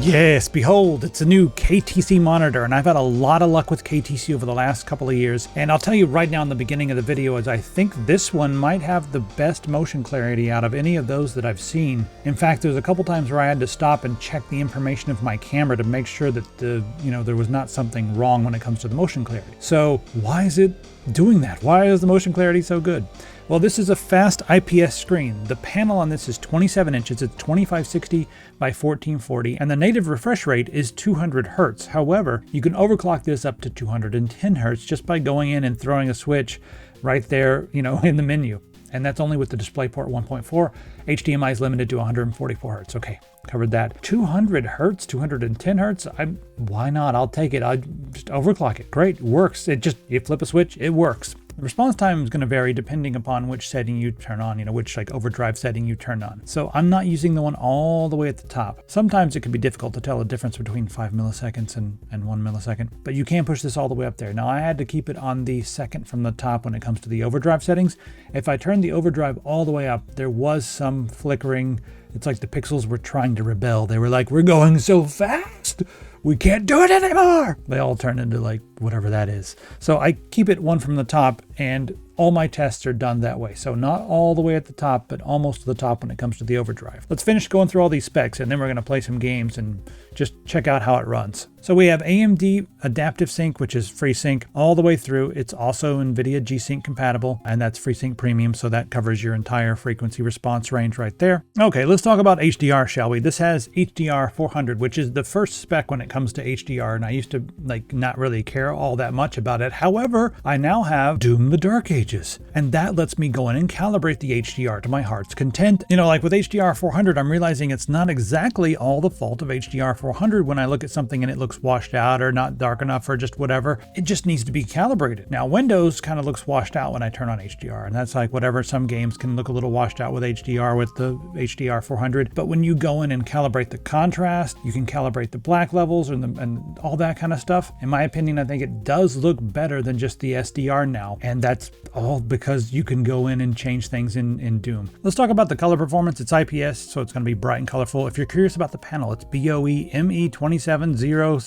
Yes, behold, it's a new KTC monitor, and I've had a lot of luck with KTC over the last couple of years. And I'll tell you right now in the beginning of the video is I think this one might have the best motion clarity out of any of those that I've seen. In fact, there's a couple times where I had to stop and check the information of my camera to make sure that there was not something wrong when it comes to the motion clarity. So why is it doing that? Why is the motion clarity so good? Well, this is a fast IPS screen. The panel on this is 27 inches, it's 2560 by 1440, and the native refresh rate is 200 Hertz. However, you can overclock this up to 210 Hertz just by going in and throwing a switch right there, in the menu. And that's only with the DisplayPort 1.4. HDMI is limited to 144 Hertz. Okay, covered that. 200 Hertz, 210 Hertz, why not? I'll take it. I'll just overclock it. Great, it works. You flip a switch, it works. The response time is going to vary depending upon which setting you turn on, which overdrive setting you turn on. So I'm not using the one all the way at the top. Sometimes it can be difficult to tell the difference between 5 milliseconds and 1 millisecond, but you can push this all the way up there. Now I had to keep it on the second from the top when it comes to the overdrive settings. If I turned the overdrive all the way up, there was some flickering. It's like the pixels were trying to rebel. They were like, we're going so fast, we can't do it anymore. They all turn into whatever that is. So I keep it one from the top, and all my tests are done that way. So not all the way at the top, but almost to the top when it comes to the overdrive. Let's finish going through all these specs, and then we're going to play some games and just check out how it runs. So we have AMD Adaptive Sync, which is FreeSync all the way through. It's also NVIDIA G-Sync compatible, and that's FreeSync Premium, so that covers your entire frequency response range right there. Okay, let's talk about HDR, shall we? This has HDR 400, which is the first spec when it comes to HDR, and I used to not really care all that much about it. However, I now have Doom the Dark Ages, and that lets me go in and calibrate the HDR to my heart's content. With HDR 400, I'm realizing it's not exactly all the fault of HDR 400 when I look at something and it looks washed out or not dark enough or just whatever. It just needs to be calibrated. Now, Windows kind of looks washed out when I turn on HDR, and that's whatever. Some games can look a little washed out with HDR with the HDR 400, but when you go in and calibrate the contrast, you can calibrate the black levels and all that kind of stuff. In my opinion, I think it does look better than just the SDR now, and that's all because you can go in and change things in Doom. Let's talk about the color performance. It's IPS, so it's going to be bright and colorful. If you're curious about the panel, it's BOE ME270CHB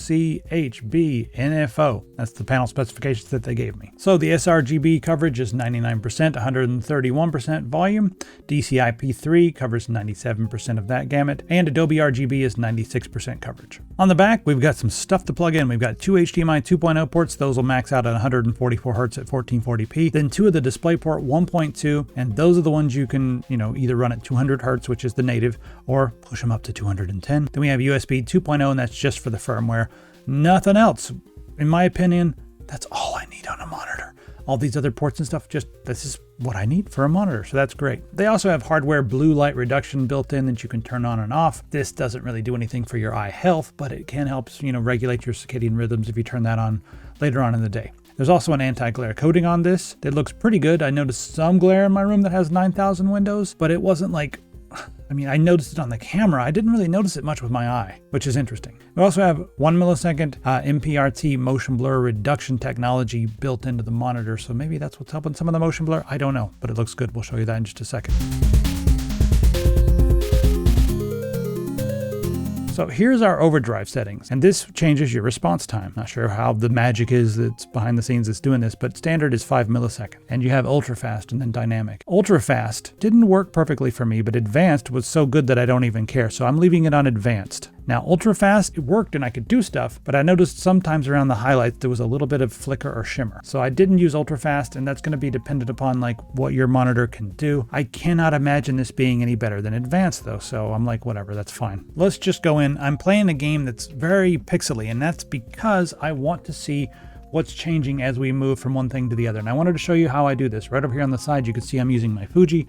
NFO. That's the panel specifications that they gave me. So the sRGB coverage is 99%, 131% volume. DCI-P3 covers 97% of that gamut, and Adobe RGB is 96% coverage. On the back, we've got some stuff to plug in. We've got two HDMI 2.0 ports. Those will max out at 144 Hertz at 1440p. Then two of the DisplayPort 1.2, and those are the ones you can, either run at 200 Hertz, which is the native, or push them up to 210. Then we have USB 2.0, and that's just for the firmware. Nothing else. In my opinion, that's all I need on a monitor. All these other ports and stuff, this is what I need for a monitor, so that's great. They also have hardware blue light reduction built in that you can turn on and off. This doesn't really do anything for your eye health, but it can help, regulate your circadian rhythms if you turn that on later on in the day. There's also an anti-glare coating on this that looks pretty good. I noticed some glare in my room that has 9,000 windows, but it wasn't I noticed it on the camera. I didn't really notice it much with my eye, which is interesting. We also have 1 millisecond MPRT motion blur reduction technology built into the monitor, so maybe that's what's helping some of the motion blur. I don't know, but it looks good. We'll show you that in just a second. So here's our overdrive settings, and this changes your response time. Not sure how the magic is that's behind the scenes that's doing this, but standard is 5 milliseconds. And you have ultra fast and then dynamic. Ultra fast didn't work perfectly for me, but advanced was so good that I don't even care. So I'm leaving it on advanced. Now, ultra fast, it worked and I could do stuff, but I noticed sometimes around the highlights there was a little bit of flicker or shimmer. So I didn't use ultra fast, and that's going to be dependent upon what your monitor can do. I cannot imagine this being any better than advanced though, so I'm whatever, that's fine. Let's just go in. I'm playing a game that's very pixely, and that's because I want to see what's changing as we move from one thing to the other. And I wanted to show you how I do this. Right over here on the side, you can see I'm using my Fuji,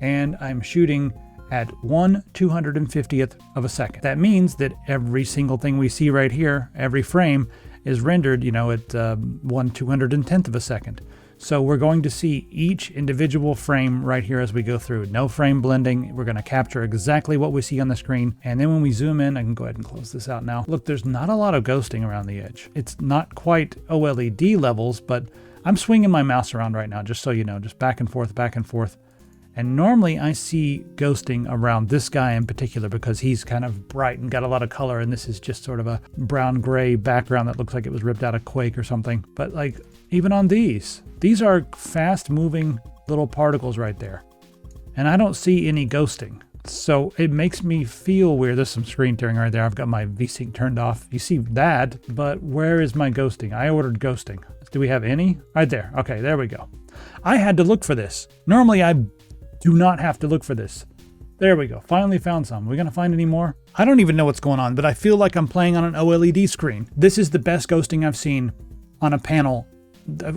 and I'm shooting at 1/250th of a second. That means that every single thing we see right here, every frame, is rendered, at 1/210th of a second. So we're going to see each individual frame right here as we go through. No frame blending. We're going to capture exactly what we see on the screen. And then when we zoom in, I can go ahead and close this out now. Look, there's not a lot of ghosting around the edge. It's not quite OLED levels, but I'm swinging my mouse around right now, just so you know, just back and forth, And normally I see ghosting around this guy in particular because he's kind of bright and got a lot of color, and this is just sort of a brown gray background that looks like it was ripped out of Quake or something. But like even on these are fast moving little particles right there. And I don't see any ghosting. So it makes me feel weird. There's some screen tearing right there. I've got my VSync turned off. You see that, but where is my ghosting? I ordered ghosting. Do we have any? Right there. Okay, there we go. I had to look for this. Normally I do not have to look for this. There we go. Finally found some. Are we going to find any more? I don't even know what's going on, but I feel like I'm playing on an OLED screen. This is the best ghosting I've seen on a panel,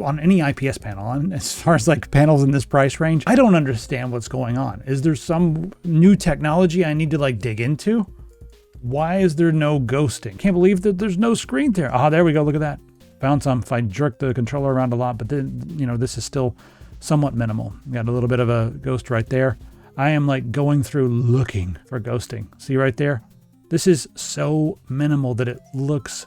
on any IPS panel. And as far as like panels in this price range, I don't understand what's going on. Is there some new technology I need to like dig into? Why is there no ghosting? Can't believe that there's no screen there. Ah, there we go. Look at that. Found some. If I jerk the controller around a lot, but then, you know, this is still somewhat minimal. Got a little bit of a ghost right there. I am like going through looking for ghosting. See right there? This is so minimal that it looks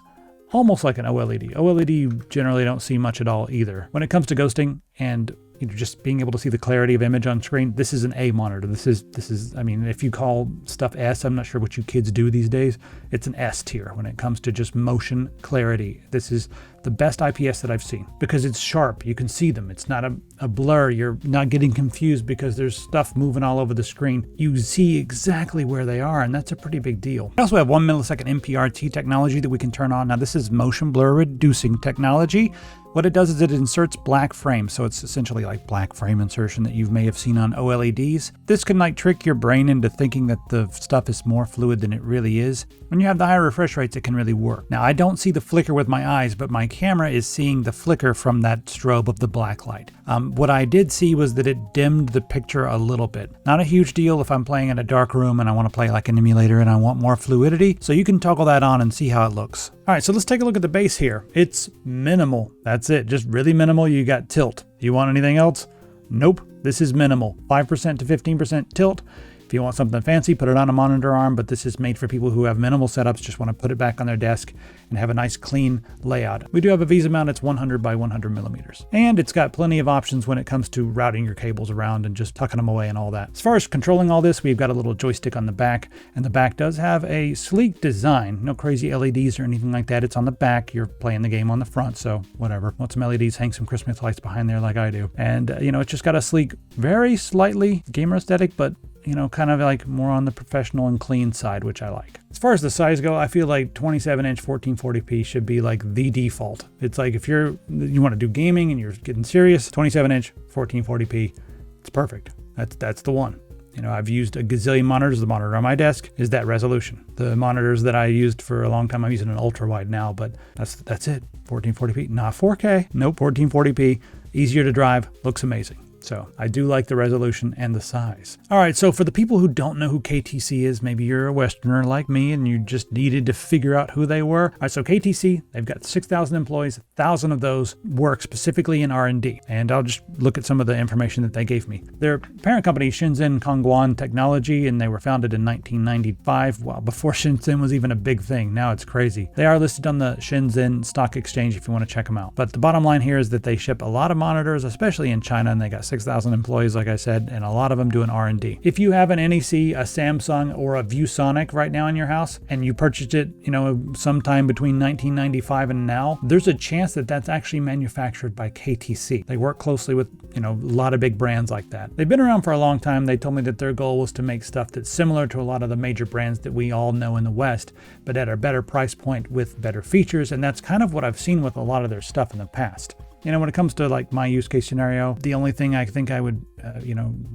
almost like an OLED. OLED you generally don't see much at all either. When it comes to ghosting and just being able to see the clarity of image on screen, this is an A monitor. This is, I mean, if you call stuff S, I'm not sure what you kids do these days. It's an S tier when it comes to just motion clarity. This is the best IPS that I've seen because it's sharp. You can see them. It's not a blur. You're not getting confused because there's stuff moving all over the screen. You see exactly where they are, and that's a pretty big deal. We also have 1 millisecond MPRT technology that we can turn on. Now, this is motion blur reducing technology. What it does is it inserts black frame, so it's essentially like black frame insertion that you may have seen on OLEDs. This can like trick your brain into thinking that the stuff is more fluid than it really is. When you have the higher refresh rates, it can really work. Now, I don't see the flicker with my eyes, but my camera is seeing the flicker from that strobe of the black light. What I did see was that it dimmed the picture a little bit. Not a huge deal if I'm playing in a dark room and I want to play like an emulator and I want more fluidity, so you can toggle that on and see how it looks. All right, so let's take a look at the base here. It's minimal. That's it, just really minimal. You got tilt. Do you want anything else? Nope, this is minimal. 5% to 15% tilt. If you want something fancy, put it on a monitor arm, but this is made for people who have minimal setups, just want to put it back on their desk and have a nice clean layout. We do have a VESA mount. It's 100 by 100 millimeters. And it's got plenty of options when it comes to routing your cables around and just tucking them away and all that. As far as controlling all this, we've got a little joystick on the back, and the back does have a sleek design. No crazy LEDs or anything like that. It's on the back. You're playing the game on the front, so whatever. Want some LEDs, hang some Christmas lights behind there like I do. And, you know, it's just got a sleek, very slightly gamer aesthetic, but you know, kind of like more on the professional and clean side, which I like. As far as the size go, I feel like 27-inch 1440p should be like the default. It's like if you want to do gaming and you're getting serious, 27-inch 1440p, it's perfect. That's the one. You know, I've used a gazillion monitors. The monitor on my desk is that resolution. The monitors that I used for a long time, I'm using an ultra wide now, but that's it. 1440p, not 4K. Nope, 1440p, easier to drive, looks amazing. So I do like the resolution and the size. All right, so for the people who don't know who KTC is, maybe you're a Westerner like me and you just needed to figure out who they were. All right, so KTC, they've got 6,000 employees, 1,000 of those work specifically in R&D. And I'll just look at some of the information that they gave me. Their parent company, Shenzhen Kongguan Technology, and they were founded in 1995, well, before Shenzhen was even a big thing. Now it's crazy. They are listed on the Shenzhen Stock Exchange if you want to check them out. But the bottom line here is that they ship a lot of monitors, especially in China, and they got 6,000 employees, like I said, and a lot of them doing R&D. If you have an NEC, a Samsung, or a ViewSonic right now in your house, and you purchased it, you know, sometime between 1995 and now, there's a chance that that's actually manufactured by KTC. They work closely with, you know, a lot of big brands like that. They've been around for a long time. They told me that their goal was to make stuff that's similar to a lot of the major brands that we all know in the West, but at a better price point with better features, and that's kind of what I've seen with a lot of their stuff in the past. You know, when it comes to like my use case scenario, the only thing I think I would,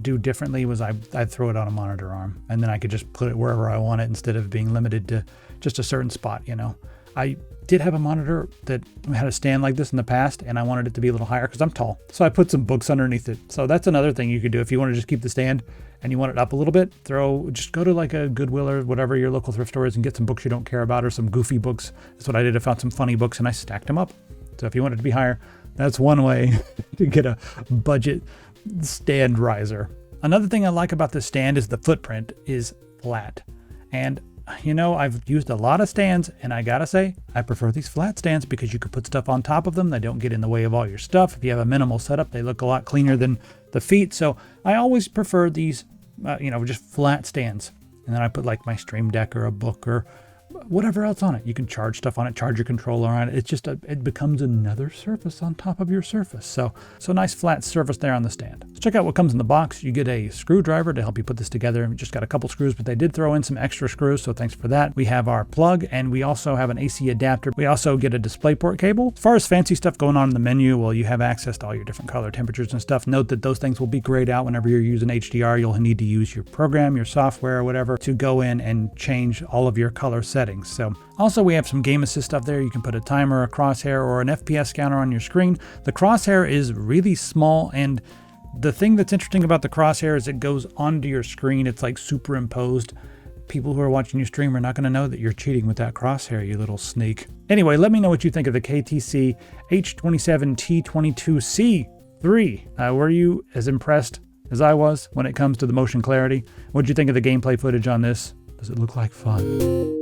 do differently was I'd throw it on a monitor arm, and then I could just put it wherever I want it instead of being limited to just a certain spot, you know. I did have a monitor that had a stand like this in the past, and I wanted it to be a little higher because I'm tall. So I put some books underneath it. So that's another thing you could do if you want to just keep the stand and you want it up a little bit. Just go to like a Goodwill or whatever your local thrift store is and get some books you don't care about or some goofy books. That's what I did. I found some funny books and I stacked them up. So if you want it to be higher, that's one way to get a budget stand riser. Another thing I like about this stand is the footprint is flat. And you know, I've used a lot of stands, and I gotta say, I prefer these flat stands because you can put stuff on top of them. They don't get in the way of all your stuff. If you have a minimal setup, they look a lot cleaner than the feet. So I always prefer these, just flat stands. And then I put like my Stream Deck or a book or whatever else on it. You can charge stuff on it, charge your controller on it. It's just, it becomes another surface on top of your surface. So nice flat surface there on the stand. Let's check out what comes in the box. You get a screwdriver to help you put this together. We just got a couple screws, but they did throw in some extra screws, so thanks for that. We have our plug, and we also have an AC adapter. We also get a DisplayPort cable. As far as fancy stuff going on in the menu, well, you have access to all your different color temperatures and stuff. Note that those things will be grayed out whenever you're using HDR. You'll need to use your program, your software, or whatever to go in and change all of your color settings. So also we have some game assist stuff there. You can put a timer, a crosshair, or an FPS counter on your screen. The crosshair is really small, and the thing that's interesting about the crosshair is it goes onto your screen. It's like superimposed. People who are watching you stream are not going to know that you're cheating with that crosshair, you little sneak. Anyway, let me know what you think of the KTC H27T22C-3. Were you as impressed as I was when it comes to the motion clarity? What did you think of the gameplay footage on this? Does it look like fun?